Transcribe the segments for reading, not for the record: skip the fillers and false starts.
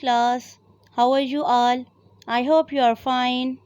class. How are you all? I hope you are fine.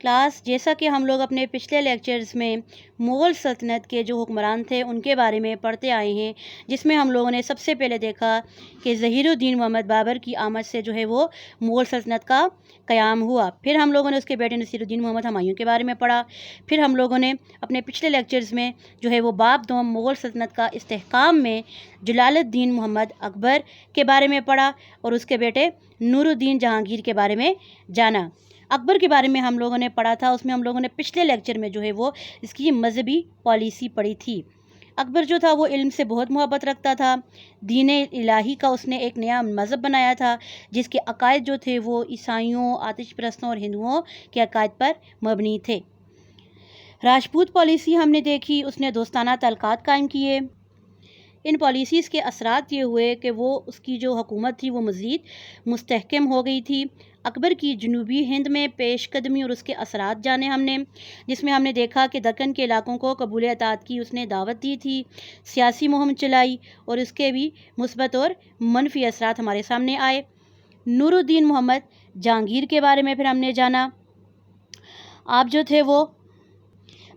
Class جیسا کہ ہم لوگ اپنے پچھلے لیکچرز میں مغل سلطنت کے جو حکمران تھے ان کے بارے میں پڑھتے آئے ہیں، جس میں ہم لوگوں نے سب سے پہلے دیکھا کہ ظہیر الدین محمد بابر کی آمد سے جو ہے وہ مغل سلطنت کا قیام ہوا۔ پھر ہم لوگوں نے اس کے بیٹے نصیر الدین محمد ہمایوں کے بارے میں پڑھا۔ پھر ہم لوگوں نے اپنے پچھلے لیکچرز میں جو ہے وہ باب دوم مغل سلطنت کا استحکام میں جلال الدین محمد اکبر کے بارے میں پڑھا اور اس کے بیٹے نور الدین جہانگیر کے بارے میں جانا۔ اکبر کے بارے میں ہم لوگوں نے پڑھا تھا، اس میں ہم لوگوں نے پچھلے لیکچر میں جو ہے وہ اس کی مذہبی پالیسی پڑھی تھی۔ اکبر جو تھا وہ علم سے بہت محبت رکھتا تھا، دین الہی کا اس نے ایک نیا مذہب بنایا تھا جس کے عقائد جو تھے وہ عیسائیوں، آتش پرستوں اور ہندوؤں کے عقائد پر مبنی تھے۔ راجپوت پالیسی ہم نے دیکھی، اس نے دوستانہ تعلقات قائم کیے۔ ان پالیسیز کے اثرات یہ ہوئے کہ وہ اس کی جو حکومت تھی وہ مزید مستحکم ہو گئی تھی۔ اکبر کی جنوبی ہند میں پیش قدمی اور اس کے اثرات جانے ہم نے، جس میں ہم نے دیکھا کہ دکن کے علاقوں کو قبول اطاعت کی اس نے دعوت دی تھی، سیاسی مہم چلائی اور اس کے بھی مثبت اور منفی اثرات ہمارے سامنے آئے۔ نور الدین محمد جہانگیر کے بارے میں پھر ہم نے جانا۔ آپ جو تھے وہ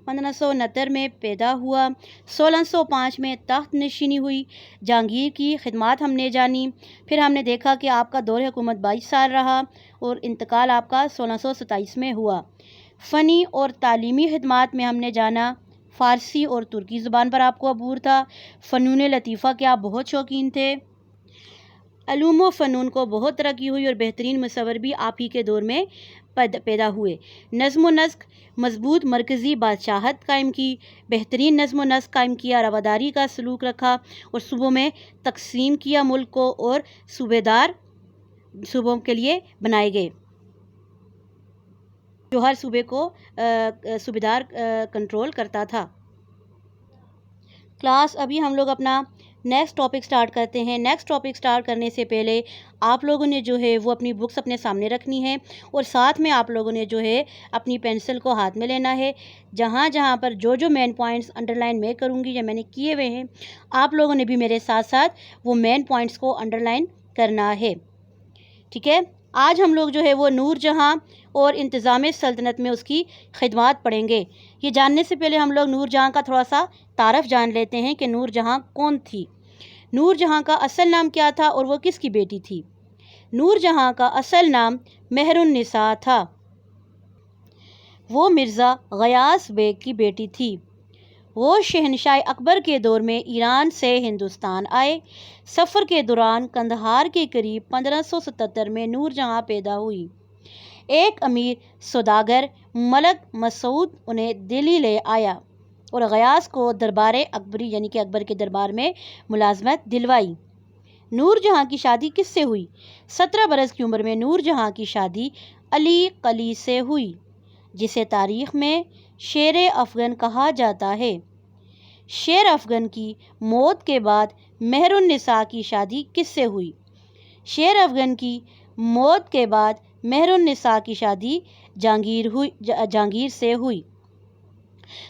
1569 میں پیدا ہوا، 1605 میں تخت نشینی ہوئی۔ جہانگیر کی خدمات ہم نے جانی۔ پھر ہم نے دیکھا کہ آپ کا دور حکومت 22 سال رہا اور انتقال آپ کا 1627 میں ہوا۔ فنی اور تعلیمی خدمات میں ہم نے جانا، فارسی اور ترکی زبان پر آپ کو عبور تھا، فنون لطیفہ کے آپ بہت شوقین تھے، علوم و فنون کو بہت ترقی ہوئی اور بہترین مصور بھی آپ ہی کے دور میں پیدا ہوئے۔ نظم و نسق، مضبوط مرکزی بادشاہت قائم کی، بہترین نظم و نسق قائم کیا، رواداری کا سلوک رکھا اور صوبوں میں تقسیم کیا ملک کو، اور صوبے دار صوبوں کے لیے بنائے گئے جو ہر صوبے کو صوبے دار کنٹرول کرتا تھا۔ کلاس ابھی ہم لوگ اپنا نیکسٹ ٹاپک سٹارٹ کرتے ہیں۔ نیکسٹ ٹاپک سٹارٹ کرنے سے پہلے آپ لوگوں نے جو ہے وہ اپنی بکس اپنے سامنے رکھنی ہے اور ساتھ میں آپ لوگوں نے جو ہے اپنی پینسل کو ہاتھ میں لینا ہے۔ جہاں جہاں پر جو مین پوائنٹس انڈر لائن میں کروں گی یا میں نے کیے ہوئے ہیں، آپ لوگوں نے بھی میرے ساتھ ساتھ وہ مین پوائنٹس کو انڈر لائن کرنا ہے، ٹھیک ہے؟ آج ہم لوگ جو ہے وہ نور جہاں اور انتظام سلطنت میں اس کی خدمات پڑھیں گے۔ یہ جاننے سے پہلے ہم لوگ نور جہاں کا تھوڑا سا تعارف جان لیتے ہیں کہ نور جہاں کون تھی۔ نور جہاں کا اصل نام کیا تھا اور وہ کس کی بیٹی تھی؟ نور جہاں کا اصل نام مہر النساء تھا۔ وہ مرزا غیاث بیگ کی بیٹی تھی۔ وہ شہنشاہ اکبر کے دور میں ایران سے ہندوستان آئے۔ سفر کے دوران قندھار کے قریب 1577 میں نور جہاں پیدا ہوئی۔ ایک امیر سوداگر ملک مسعود انہیں دلی لے آیا اور غیاث کو دربار اکبری یعنی کہ اکبر کے دربار میں ملازمت دلوائی۔ نور جہاں کی شادی کس سے ہوئی؟ 17 برس کی عمر میں نور جہاں کی شادی علی قلی سے ہوئی، جسے تاریخ میں شیر افغن کہا جاتا ہے۔ شیر افغن کی موت کے بعد مہر النساء کی شادی کس سے ہوئی؟ شیر افغن کی موت کے بعد مہر النساء کی شادی جہانگیر سے ہوئی۔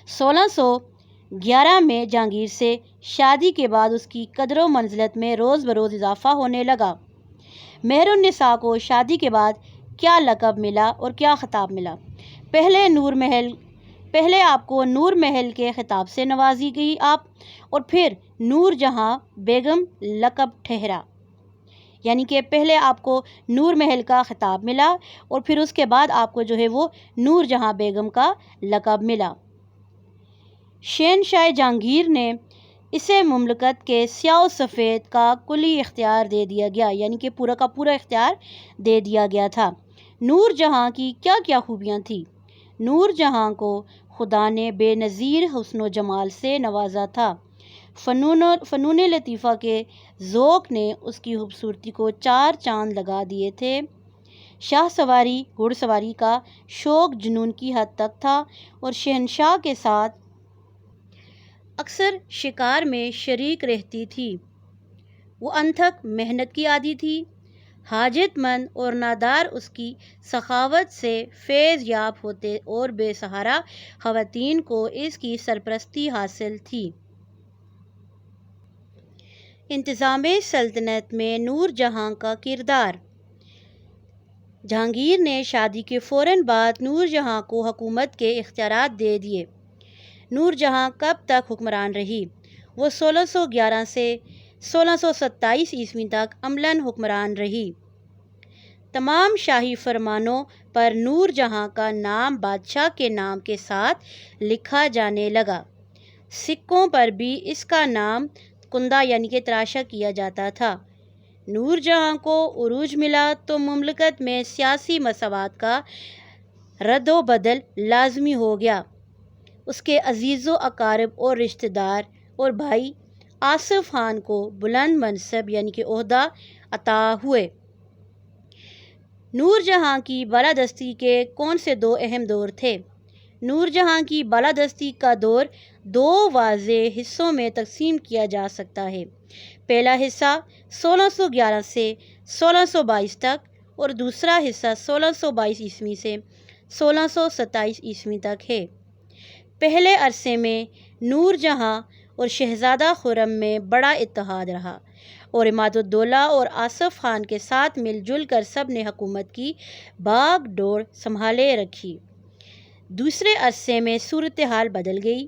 1611 میں جہانگیر سے شادی کے بعد اس کی قدر و منزلت میں روز بروز اضافہ ہونے لگا۔ مہر النساء کو شادی کے بعد کیا لقب ملا اور کیا خطاب ملا؟ پہلے آپ کو نور محل کے خطاب سے نوازی گئی آپ، اور پھر نور جہاں بیگم لقب ٹھہرا، یعنی کہ پہلے آپ کو نور محل کا خطاب ملا اور پھر اس کے بعد آپ کو جو ہے وہ نور جہاں بیگم کا لقب ملا۔ شہنشاہ جہانگیر نے اسے مملکت کے سیاہ و سفید کا کلی اختیار دے دیا گیا، یعنی کہ پورا کا پورا اختیار دے دیا گیا تھا۔ نور جہاں کی کیا کیا خوبیاں تھیں؟ نور جہاں کو خدا نے بے نظیر حسن و جمال سے نوازا تھا۔ فنون لطیفہ کے ذوق نے اس کی خوبصورتی کو 4 چاند لگا دیے تھے۔ شاہ سواری گھڑ سواری کا شوق جنون کی حد تک تھا اور شہنشاہ کے ساتھ اکثر شکار میں شریک رہتی تھی۔ وہ انتھک محنت کی عادی تھی۔ حاجت مند اور نادار اس کی سخاوت سے فیض یاب ہوتے اور بے سہارا خواتین کو اس کی سرپرستی حاصل تھی۔ انتظام سلطنت میں نور جہاں کا کردار۔ جہانگیر نے شادی کے فوراً بعد نور جہاں کو حکومت کے اختیارات دے دیے۔ نور جہاں کب تک حکمران رہی؟ وہ 1611 سے 1627 عیسوی تک عملاً حکمران رہی۔ تمام شاہی فرمانوں پر نور جہاں کا نام بادشاہ کے نام کے ساتھ لکھا جانے لگا۔ سکوں پر بھی اس کا نام کندہ یعنی کہ تراشا کیا جاتا تھا۔ نور جہاں کو عروج ملا تو مملکت میں سیاسی مساوات کا رد و بدل لازمی ہو گیا۔ اس کے عزیز و اقارب اور رشتہ دار اور بھائی آصف خان کو بلند منصب یعنی کہ عہدہ عطا ہوئے۔ نور جہاں کی بالادستی کے کون سے دو اہم دور تھے؟ نور جہاں کی بالادستی کا دور دو واضح حصوں میں تقسیم کیا جا سکتا ہے۔ پہلا حصہ 1611 سے 1622 تک اور دوسرا حصہ 1622 عیسوی سے 1627 عیسوی تک ہے۔ پہلے عرصے میں نور جہاں اور شہزادہ خرم میں بڑا اتحاد رہا اور عماد الدولہ اور آصف خان کے ساتھ مل جل کر سب نے حکومت کی باغ ڈور سنبھالے رکھی۔ دوسرے عرصے میں صورتحال بدل گئی۔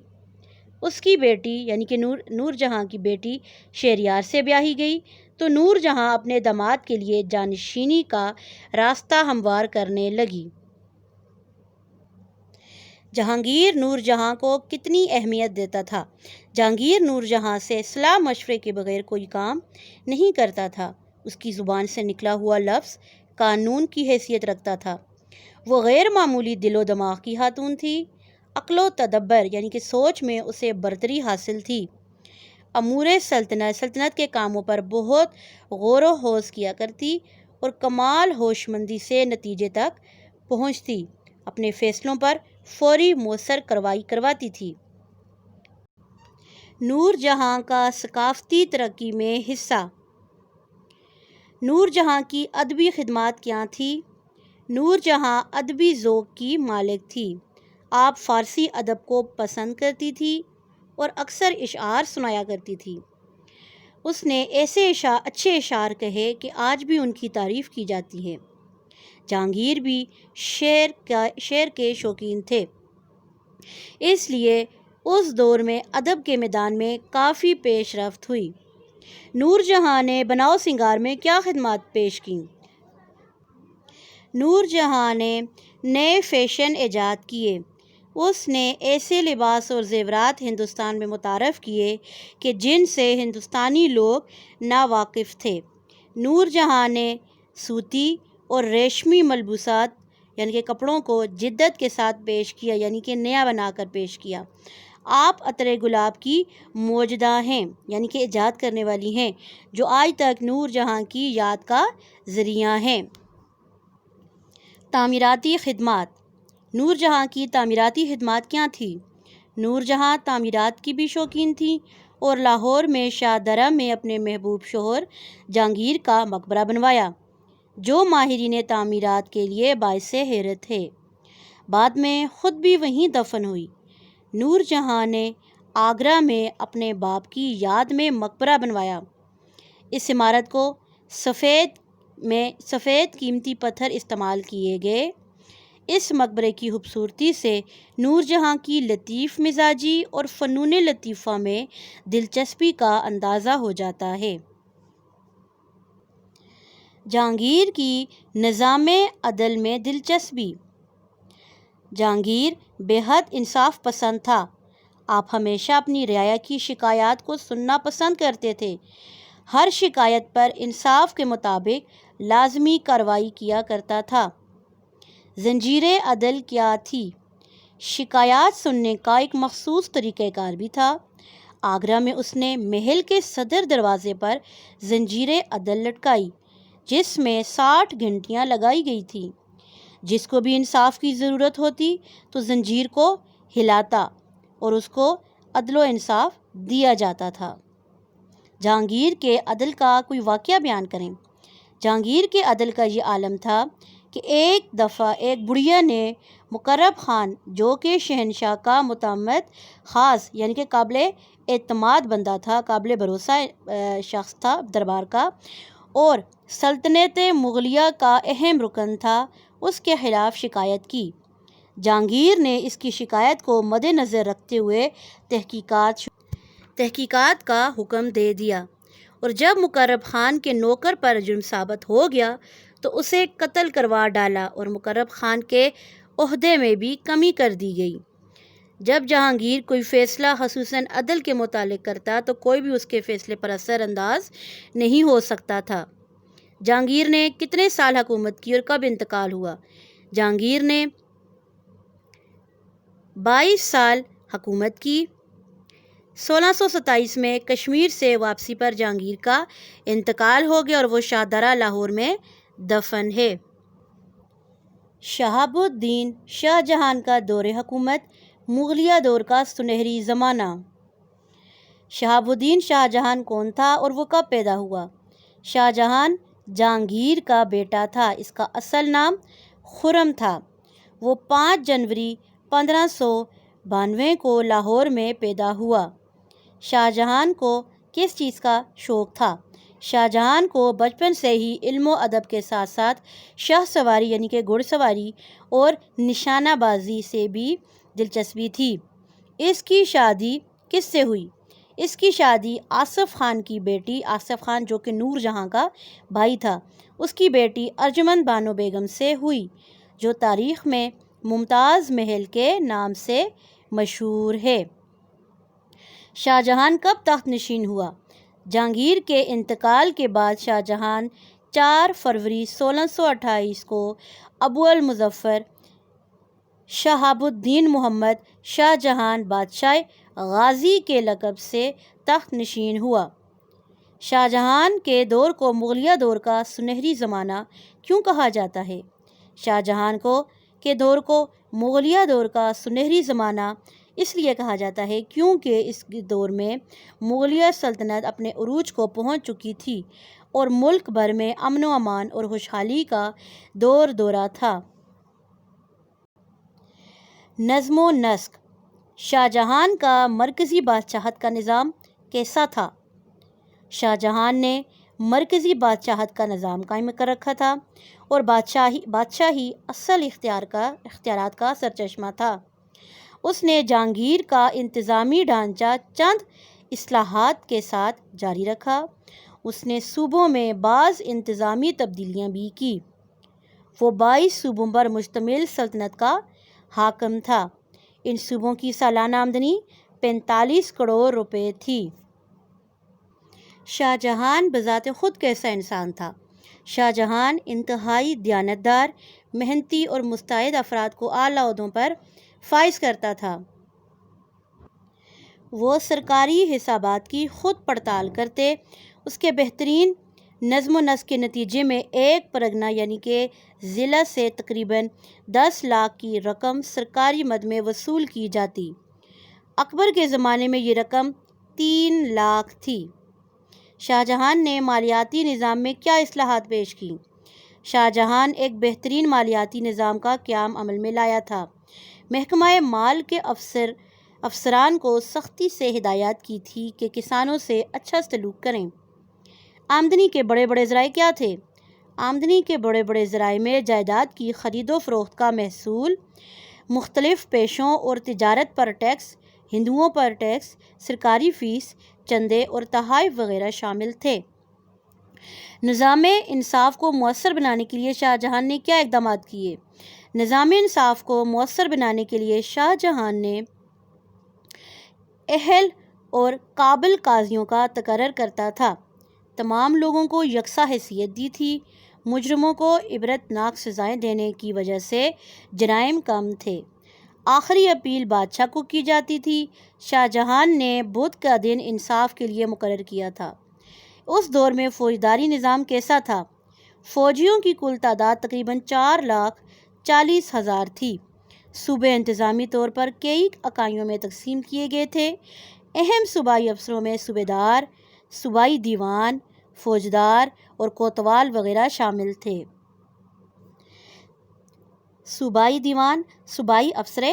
اس کی بیٹی یعنی کہ نور جہاں کی بیٹی شہریار سے بیاہی گئی تو نور جہاں اپنے داماد کے لیے جانشینی کا راستہ ہموار کرنے لگی۔ جہانگیر نور جہاں کو کتنی اہمیت دیتا تھا؟ جہانگیر نور جہاں سے صلاح مشورے کے بغیر کوئی کام نہیں کرتا تھا۔ اس کی زبان سے نکلا ہوا لفظ قانون کی حیثیت رکھتا تھا۔ وہ غیر معمولی دل و دماغ کی خاتون تھی۔ عقل و تدبر یعنی کہ سوچ میں اسے برتری حاصل تھی۔ امور سلطنت کے کاموں پر بہت غور و خوض کیا کرتی اور کمال ہوش مندی سے نتیجے تک پہنچتی۔ اپنے فیصلوں پر فوری مؤثر کرواتی تھی۔ نور جہاں کا ثقافتی ترقی میں حصہ۔ نور جہاں کی ادبی خدمات کیا تھیں؟ نور جہاں ادبی ذوق کی مالک تھی۔ آپ فارسی ادب کو پسند کرتی تھی اور اکثر اشعار سنایا کرتی تھی۔ اس نے ایسے اچھے اشعار کہے کہ آج بھی ان کی تعریف کی جاتی ہے۔ جہانگیر بھی شعر کے شوقین تھے، اس لیے اس دور میں ادب کے میدان میں کافی پیش رفت ہوئی۔ نور جہاں نے بناؤ سنگار میں کیا خدمات پیش کیں؟ نور جہاں نے نئے فیشن ایجاد کیے۔ اس نے ایسے لباس اور زیورات ہندوستان میں متعارف کیے کہ جن سے ہندوستانی لوگ ناواقف تھے۔ نور جہاں نے صوتی اور ریشمی ملبوسات یعنی کہ کپڑوں کو جدت کے ساتھ پیش کیا یعنی کہ نیا بنا کر پیش کیا۔ آپ عطر گلاب کی موجدہ ہیں یعنی کہ ایجاد کرنے والی ہیں جو آج تک نور جہاں کی یاد کا ذریعہ ہیں۔ تعمیراتی خدمات۔ نور جہاں کی تعمیراتی خدمات کیا تھیں؟ نور جہاں تعمیرات کی بھی شوقین تھیں اور لاہور میں شاہ درہ میں اپنے محبوب شوہر جہانگیر کا مقبرہ بنوایا جو ماہرین تعمیرات کے لیے باعث حیرت ہے۔ بعد میں خود بھی وہیں دفن ہوئی۔ نور جہاں نے آگرہ میں اپنے باپ کی یاد میں مقبرہ بنوایا۔ اس عمارت کو سفید قیمتی پتھر استعمال کیے گئے۔ اس مقبرے کی خوبصورتی سے نور جہاں کی لطیف مزاجی اور فنون لطیفہ میں دلچسپی کا اندازہ ہو جاتا ہے۔ جہانگیر کی نظام عدل میں دلچسپی۔ جہانگیر بے حد انصاف پسند تھا۔ آپ ہمیشہ اپنی رعایا کی شکایات کو سننا پسند کرتے تھے۔ ہر شکایت پر انصاف کے مطابق لازمی کارروائی کیا کرتا تھا۔ زنجیر عدل کیا تھی؟ شکایات سننے کا ایک مخصوص طریقہ کار بھی تھا۔ آگرہ میں اس نے محل کے صدر دروازے پر زنجیر عدل لٹکائی جس میں 60 گھنٹیاں لگائی گئی تھیں۔ جس کو بھی انصاف کی ضرورت ہوتی تو زنجیر کو ہلاتا اور اس کو عدل و انصاف دیا جاتا تھا۔ جہانگیر کے عدل کا کوئی واقعہ بیان کریں۔ جہانگیر کے عدل کا یہ عالم تھا کہ ایک دفعہ ایک بڑھیا نے مقرب خان جو کہ شہنشاہ کا متعمد خاص یعنی کہ قابل اعتماد بندہ تھا، قابل بھروسہ شخص تھا دربار کا اور سلطنت مغلیہ کا اہم رکن تھا، اس کے خلاف شکایت کی۔ جہانگیر نے اس کی شکایت کو مد نظر رکھتے ہوئے تحقیقات کا حکم دے دیا اور جب مقرب خان کے نوکر پر جرم ثابت ہو گیا تو اسے قتل کروا ڈالا اور مقرب خان کے عہدے میں بھی کمی کر دی گئی۔ جب جہانگیر کوئی فیصلہ خصوصاً عدل کے متعلق کرتا تو کوئی بھی اس کے فیصلے پر اثر انداز نہیں ہو سکتا تھا۔ جہانگیر نے کتنے سال حکومت کی اور کب انتقال ہوا؟ جہانگیر نے 22 سال حکومت کی۔ 1627 میں کشمیر سے واپسی پر جہانگیر کا انتقال ہو گیا اور وہ شاہدرہ لاہور میں دفن ہے۔ شہاب الدین شاہ جہان کا دور حکومت، مغلیہ دور کا سنہری زمانہ۔ شہاب الدین شاہ جہان کون تھا اور وہ کب پیدا ہوا؟ شاہ جہان جہانگیر کا بیٹا تھا، اس کا اصل نام خرم تھا۔ وہ 5 جنوری 1592 کو لاہور میں پیدا ہوا۔ شاہ جہان کو کس چیز کا شوق تھا؟ شاہ جہان کو بچپن سے ہی علم و ادب کے ساتھ ساتھ شاہ سواری یعنی کہ گھڑ سواری اور نشانہ بازی سے بھی دلچسپی تھی۔ اس کی شادی کس سے ہوئی؟ اس کی شادی آصف خان کی بیٹی، آصف خان جو کہ نور جہاں کا بھائی تھا، اس کی بیٹی ارجمند بانو بیگم سے ہوئی جو تاریخ میں ممتاز محل کے نام سے مشہور ہے۔ شاہ جہان کب تخت نشین ہوا؟ جہانگیر کے انتقال کے بعد شاہ جہان 4 فروری 1628 کو ابو المظفر شہاب الدین محمد شاہ جہان بادشاہ غازی کے لقب سے تخت نشین ہوا۔ شاہ جہان کے دور کو مغلیہ دور کا سنہری زمانہ کیوں کہا جاتا ہے؟ شاہ جہان کے دور کو مغلیہ دور کا سنہری زمانہ اس لیے کہا جاتا ہے کیونکہ اس دور میں مغلیہ سلطنت اپنے عروج کو پہنچ چکی تھی اور ملک بھر میں امن و امان اور خوشحالی کا دورہ تھا۔ نظم و نسق: شاہ جہان کا مرکزی بادشاہت کا نظام کیسا تھا؟ شاہ جہان نے مرکزی بادشاہت کا نظام قائم کر رکھا تھا اور بادشاہی اصل اختیارات کا سرچشمہ تھا۔ اس نے جہانگیر کا انتظامی ڈھانچہ چند اصلاحات کے ساتھ جاری رکھا۔ اس نے صوبوں میں بعض انتظامی تبدیلیاں بھی کی۔ وہ 22 صوبوں پر مشتمل سلطنت کا حاکم تھا۔ ان صوبوں کی سالانہ آمدنی 45 کروڑ روپے تھی۔ شاہ جہان بذات خود کیسا انسان تھا؟ شاہ جہان انتہائی دیانتدار، محنتی اور مستعد افراد کو اعلیٰ عہدوں پر فائز کرتا تھا۔ وہ سرکاری حسابات کی خود پڑتال کرتے۔ اس کے بہترین نظم و نسق کے نتیجے میں ایک پرگنہ یعنی کہ ضلع سے تقریباً 10 لاکھ کی رقم سرکاری مد میں وصول کی جاتی۔ اکبر کے زمانے میں یہ رقم 3 لاکھ تھی۔ شاہ جہان نے مالیاتی نظام میں کیا اصلاحات پیش کیں؟ شاہ جہان ایک بہترین مالیاتی نظام کا قیام عمل میں لایا تھا۔ محکمہ مال کے افسران کو سختی سے ہدایت کی تھی کہ کسانوں سے اچھا سلوک کریں۔ آمدنی کے بڑے بڑے ذرائع کیا تھے؟ آمدنی کے بڑے بڑے ذرائع میں جائیداد کی خرید و فروخت کا محصول، مختلف پیشوں اور تجارت پر ٹیکس، ہندوؤں پر ٹیکس، سرکاری فیس، چندے اور تحائف وغیرہ شامل تھے۔ نظام انصاف کو مؤثر بنانے کے لیے شاہ جہان نے کیا اقدامات کیے؟ نظام انصاف کو مؤثر بنانے کے لیے شاہ جہان نے اہل اور قابل قاضیوں کا تقرر کرتا تھا، تمام لوگوں کو یکساں حیثیت دی تھی، مجرموں کو عبرتناک سزائیں دینے کی وجہ سے جرائم کم تھے، آخری اپیل بادشاہ کو کی جاتی تھی۔ شاہ جہان نے بدھ کا دن انصاف کے لیے مقرر کیا تھا۔ اس دور میں فوجداری نظام کیسا تھا؟ فوجیوں کی کل تعداد تقریباً 4,40,000 تھی۔ صوبے انتظامی طور پر کئی اکائیوں میں تقسیم کیے گئے تھے۔ اہم صوبائی افسروں میں صوبیدار، صوبائی دیوان، فوجدار اور کوتوال وغیرہ شامل تھے۔ صوبائی دیوان، صوبائی افسر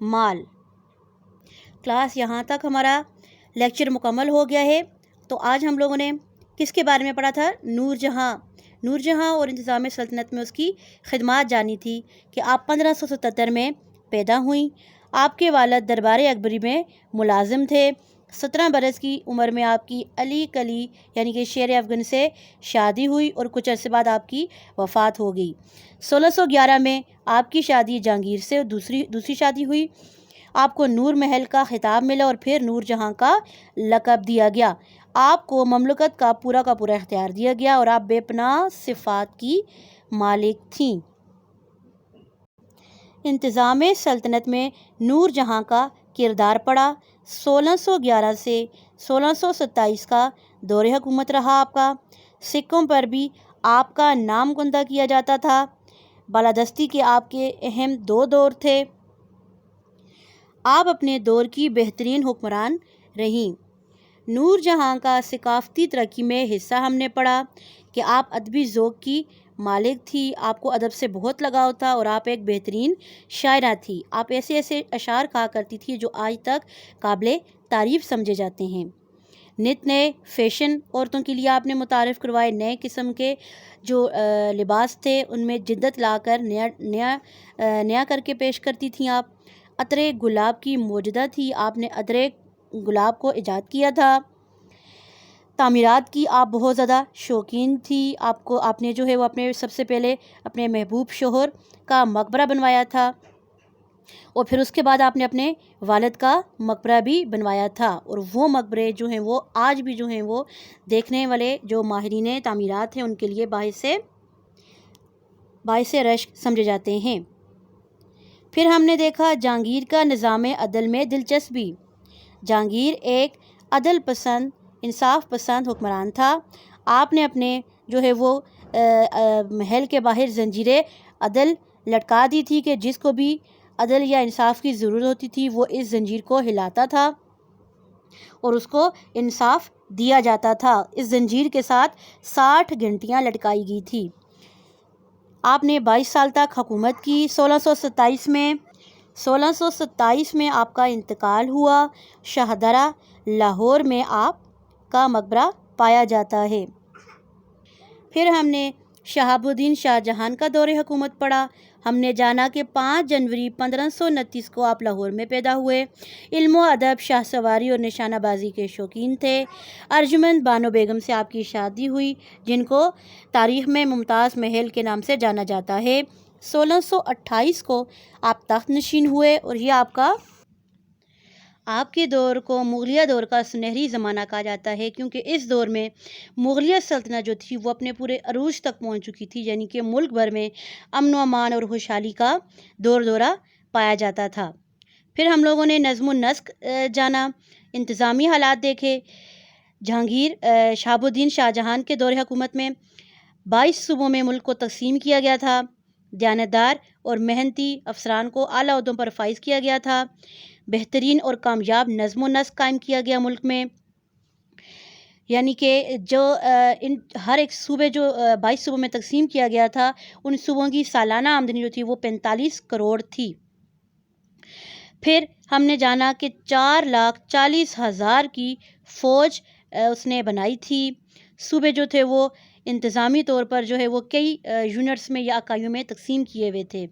مال۔ کلاس یہاں تک ہمارا لیکچر مکمل ہو گیا ہے۔ تو آج ہم لوگوں نے کس کے بارے میں پڑھا تھا؟ نور جہاں۔ نور جہاں اور انتظام سلطنت میں اس کی خدمات جانی تھی کہ آپ 1577 میں پیدا ہوئیں۔ آپ کے والد دربار اکبری میں ملازم تھے۔ 17 برس کی عمر میں آپ کی علی کلی یعنی کہ شیر افغن سے شادی ہوئی اور کچھ عرصے بعد آپ کی وفات ہو گئی۔ 1611 میں آپ کی شادی جہانگیر سے دوسری شادی ہوئی۔ آپ کو نور محل کا خطاب ملا اور پھر نور جہاں کا لقب دیا گیا۔ آپ کو مملکت کا پورا اختیار دیا گیا اور آپ بے پناہ صفات کی مالک تھیں۔ انتظام سلطنت میں نور جہاں کا کردار پڑا۔ 1611 سے 1627 کا دور حکومت رہا آپ کا۔ سکوں پر بھی آپ کا نام گندہ کیا جاتا تھا۔ بالادستی کے آپ کے اہم 2 دور تھے۔ آپ اپنے دور کی بہترین حکمران رہیں۔ نور جہاں کا ثقافتی ترقی میں حصہ ہم نے پڑھا کہ آپ ادبی ذوق کی مالک تھی۔ آپ کو ادب سے بہت لگاؤ تھا اور آپ ایک بہترین شاعرہ تھی۔ آپ ایسے اشعار کہا کرتی تھی جو آج تک قابل تعریف سمجھے جاتے ہیں۔ نت نئے فیشن عورتوں کے لیے آپ نے متعارف کروائے۔ نئے قسم کے جو لباس تھے ان میں جدت لا کر نیا کر کے پیش کرتی تھیں آپ۔ عطر گلاب کی موجدہ تھی۔ آپ نے عطر گلاب کو ایجاد کیا تھا۔ تعمیرات کی آپ بہت زیادہ شوقین تھی۔ آپ نے جو ہے وہ سب سے پہلے اپنے محبوب شوہر کا مقبرہ بنوایا تھا اور پھر اس کے بعد آپ نے اپنے والد کا مقبرہ بھی بنوایا تھا، اور وہ مقبرے جو ہیں وہ آج بھی جو ہیں وہ دیکھنے والے جو ماہرین تعمیرات ہیں ان کے لیے باعث رشک سمجھے جاتے ہیں۔ پھر ہم نے دیکھا جہانگیر کا نظام عدل میں دلچسپی۔ جہانگیر ایک عدل پسند، انصاف پسند حکمران تھا۔ آپ نے اپنے جو ہے وہ محل کے باہر زنجیریں عدل لٹکا دی تھی کہ جس کو بھی عدل یا انصاف کی ضرورت ہوتی تھی وہ اس زنجیر کو ہلاتا تھا اور اس کو انصاف دیا جاتا تھا۔ اس زنجیر کے ساتھ 60 گھنٹیاں لٹکائی گئی تھی۔ آپ نے 22 سال تک حکومت کی۔ 1627 میں آپ کا انتقال ہوا۔ شاہدرہ لاہور میں آپ کا مقبرہ پایا جاتا ہے۔ پھر ہم نے شہاب الدین شاہ جہاں کا دور حکومت پڑھا۔ ہم نے جانا کہ 5 جنوری 1529 کو آپ لاہور میں پیدا ہوئے۔ علم و ادب، شاہ سواری اور نشانہ بازی کے شوقین تھے۔ ارجمند بانو بیگم سے آپ کی شادی ہوئی جن کو تاریخ میں ممتاز محل کے نام سے جانا جاتا ہے۔ 1628 کو آپ تخت نشین ہوئے اور یہ آپ کے دور کو مغلیہ دور کا سنہری زمانہ کہا جاتا ہے، کیونکہ اس دور میں مغلیہ سلطنت جو تھی وہ اپنے پورے عروج تک پہنچ چکی تھی، یعنی کہ ملک بھر میں امن و امان اور خوشحالی کا دورہ پایا جاتا تھا۔ پھر ہم لوگوں نے نظم و نسق جانا، انتظامی حالات دیکھے۔ شہاب الدین شاہ جہاں کے دور حکومت میں 22 صوبوں میں ملک کو تقسیم کیا گیا تھا۔ دیانتدار اور محنتی افسران کو اعلیٰ عہدوں پر فائز کیا گیا تھا۔ بہترین اور کامیاب نظم و نسق قائم کیا گیا ملک میں، یعنی کہ جو ہر ایک صوبے جو 22 صوبوں میں تقسیم کیا گیا تھا ان صوبوں کی سالانہ آمدنی جو تھی وہ 45 کروڑ تھی۔ پھر ہم نے جانا کہ 4,40,000 کی فوج اس نے بنائی تھی۔ صوبے جو تھے وہ انتظامی طور پر جو ہے وہ کئی یونٹس میں یا اکائیوں میں تقسیم کیے ہوئے تھے،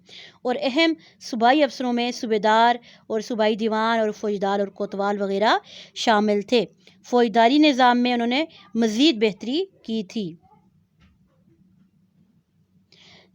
اور اہم صوبائی افسروں میں صوبیدار اور صوبائی دیوان اور فوجدار اور کوتوال وغیرہ شامل تھے۔ فوجداری نظام میں انہوں نے مزید بہتری کی تھی۔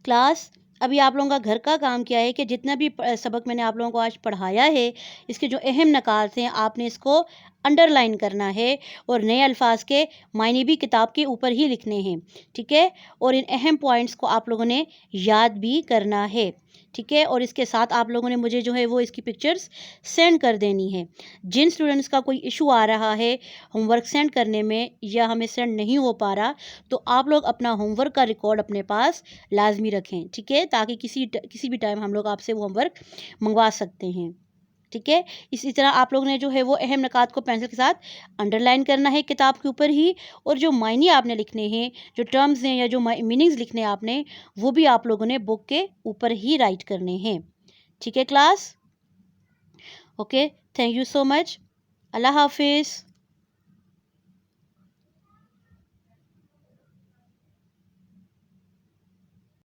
کلاس ابھی آپ لوگوں کا گھر کا کام کیا ہے کہ جتنا بھی سبق میں نے آپ لوگوں کو آج پڑھایا ہے اس کے جو اہم نکات ہیں آپ نے اس کو انڈر لائن کرنا ہے اور نئے الفاظ کے معنی بھی کتاب کے اوپر ہی لکھنے ہیں، ٹھیک ہے، اور ان اہم پوائنٹس کو آپ لوگوں نے یاد بھی کرنا ہے، ٹھیک ہے، اور اس کے ساتھ آپ لوگوں نے مجھے جو ہے وہ اس کی پکچرز سینڈ کر دینی ہے۔ جن اسٹوڈنٹس کا کوئی ایشو آ رہا ہے ہوم ورک سینڈ کرنے میں یا ہمیں سینڈ نہیں ہو پا رہا تو آپ لوگ اپنا ہوم ورک کا ریکارڈ اپنے پاس لازمی رکھیں، ٹھیک ہے، تاکہ کسی بھی ٹائم ہم لوگ آپ سے وہ ہوم ورک منگوا سکتے ہیں۔ ٹھیک ہے. اسی طرح آپ لوگ نے جو ہے وہ اہم نکات کو پینسل کے ساتھ انڈر لائن کرنا ہے کتاب کے اوپر ہی، اور جو معنی آپ نے لکھنے ہیں، جو ٹرمز ہیں یا جو میننگز لکھنے ہیں آپ نے، وہ بھی آپ لوگوں نے بک کے اوپر ہی رائٹ کرنے ہیں. ٹھیک ہے class? Okay, thank you so much. اللہ حافظ.